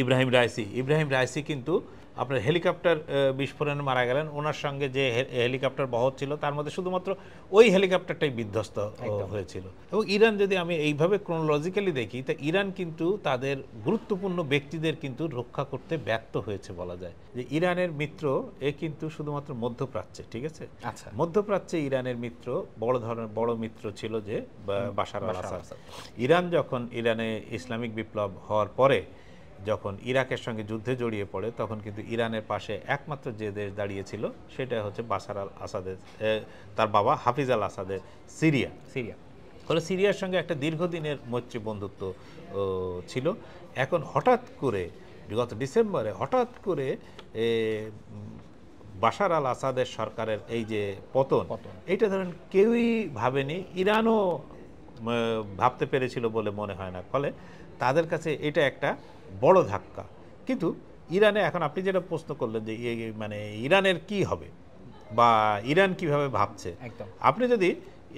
Ebrahim Raisi কিন্তু আপনার helicopter বিস্ফোরণে মারা গেলেন। ওনার সঙ্গে যে হেলিকপ্টার বহর ছিল তার মধ্যে শুধুমাত্র ওই হেলিকপ্টারটাই বিধ্বস্ত হয়েছিল। এবং ইরান যদি আমি এইভাবে ক্রোনোলজিক্যালি দেখি, তা ইরান কিন্তু তাদের গুরুত্বপূর্ণ ব্যক্তিদের কিন্তু রক্ষা করতে ব্যর্থ হয়েছে বলা যায়। যে ইরানের মিত্র এ কিন্তু শুধুমাত্র মধ্যপ্রাচ্যে, ঠিক আছে, আচ্ছা, মধ্যপ্রাচ্যে ইরানের মিত্র বড় ধরনের বড় মিত্র ছিল যে বাশার আল আসাদ। ইরান যখন ইরানে ইসলামিক বিপ্লব হওয়ার পরে যখন ইরাকের সঙ্গে যুদ্ধে জড়িয়ে পড়ে, তখন কিন্তু ইরানের পাশে একমাত্র যে দেশ দাঁড়িয়েছিল সেটা হচ্ছে বাশার আল আসাদের, তার বাবা হাফিজ আল আসাদের সিরিয়া। ফলে সিরিয়ার সঙ্গে একটা দীর্ঘদিনের মৈত্রী বন্ধুত্ব ছিল। এখন হঠাৎ করে গত ডিসেম্বরে হঠাৎ করে বাশার আল আসাদের সরকারের এই যে পতন, এটা ধরেন কেউই ভাবেনি, ইরানও ভাবতে পেরেছিল বলে মনে হয় না। ফলে তাদের কাছে এটা একটা বড় ধাক্কা। কিন্তু ইরানে এখন আপনি যেটা প্রশ্ন করলেন যে মানে ইরানের কি হবে বা ইরান কিভাবে ভাবছে, আপনি যদি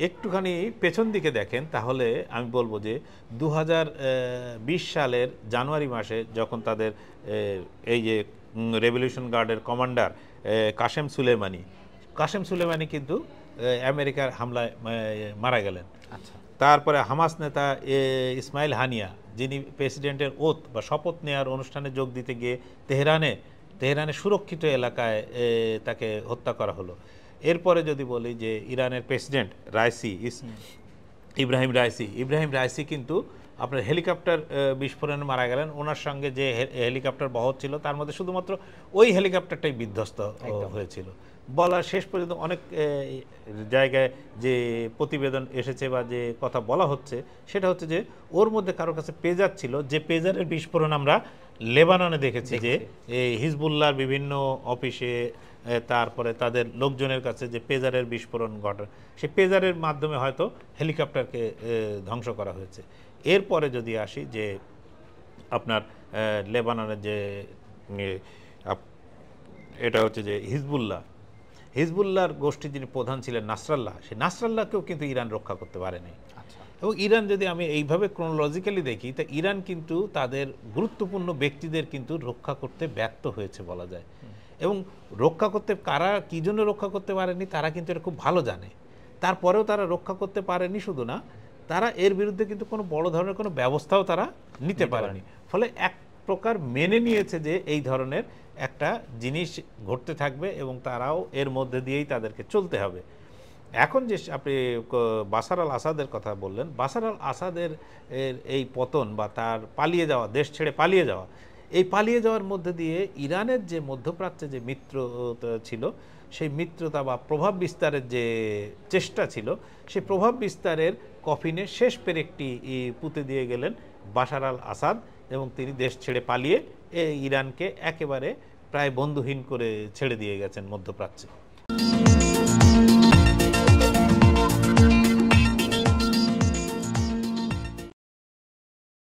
একটুখানি পেছন দিকে দেখেন তাহলে আমি বলবো যে 2020 সালের জানুয়ারি মাসে যখন তাদের এই যে রেভলিউশন গার্ডের কমান্ডার কাশেম সুলেমানি কিন্তু আমেরিকার হামলায় মারা গেলেন। তারপরে হামাস নেতা ইসমাইল হানিয়া, যিনি প্রেসিডেন্টের ওথ বা শপথ নেওয়ার অনুষ্ঠানে যোগ দিতে গিয়ে তেহরানে সুরক্ষিত এলাকায় তাকে হত্যা করা হলো। এরপরে যদি বলি যে ইরানের প্রেসিডেন্ট ইব্রাহিম রাইসি কিন্তু আপনার হেলিকপ্টার বিস্ফোরণে মারা গেলেন। ওনার সঙ্গে যে হেলিকপ্টার বহর ছিল তার মধ্যে শুধুমাত্র ওই হেলিকপ্টারটাই বিধ্বস্ত হয়েছিল। বলা শেষ পর্যন্ত অনেক জায়গায় যে প্রতিবেদন এসেছে বা যে কথা বলা হচ্ছে সেটা হচ্ছে যে ওর মধ্যে কারোর কাছে পেজার ছিল, যে পেজারের বিস্ফোরণ আমরা লেবাননে দেখেছি যে হিজবুল্লাহর বিভিন্ন অফিসে, তারপরে তাদের লোকজনের কাছে যে পেজারের বিস্ফোরণ ঘটে, সেই পেজারের মাধ্যমে হয়তো হেলিকপ্টারকে ধ্বংস করা হয়েছে। এরপরে যদি আসি যে আপনার লেবাননের যে এটা হচ্ছে যে হিজবুল্লাহর গোষ্ঠী যিনি প্রধান ছিলেন নাসরাল্লাহ, সেই নাসরাল্লাহকেও কিন্তু ইরান রক্ষা করতে পারেনি। এবং ইরান যদি আমি এইভাবে ক্রোনোলজিক্যালি দেখি, তা ইরান কিন্তু তাদের গুরুত্বপূর্ণ ব্যক্তিদের কিন্তু রক্ষা করতে ব্যর্থ হয়েছে বলা যায়। এবং রক্ষা করতে কারা কী জন্য রক্ষা করতে পারেনি তারা কিন্তু এটা খুব ভালো জানে। তারপরেও তারা রক্ষা করতে পারেনি, শুধু না, তারা এর বিরুদ্ধে কিন্তু কোনো বড় ধরনের কোনো ব্যবস্থাও তারা নিতে পারেনি। ফলে এক প্রকার মেনে নিয়েছে যে এই ধরনের একটা জিনিস ঘটতে থাকবে এবং তারাও এর মধ্যে দিয়েই তাদেরকে চলতে হবে। এখন যে আপনি বাশার আল আসাদের কথা বললেন, বাশার আল আসাদের এই পতন বা তার পালিয়ে যাওয়া, দেশ ছেড়ে পালিয়ে যাওয়া, এই পালিয়ে যাওয়ার মধ্যে দিয়ে ইরানের যে মধ্যপ্রাচ্যে যে মিত্রতা ছিল, সেই মিত্রতা বা প্রভাব বিস্তারের যে চেষ্টা ছিল, সেই প্রভাব বিস্তারের কফিনে শেষ পেরেকটি পুঁতে দিয়ে গেলেন বাশার আল আসাদ এবং তিনি দেশ ছেড়ে পালিয়ে ইরানকে একেবারে প্রায় বন্ধুহীন করে ছেড়ে দিয়ে গেছেন মধ্যপ্রাচ্যে।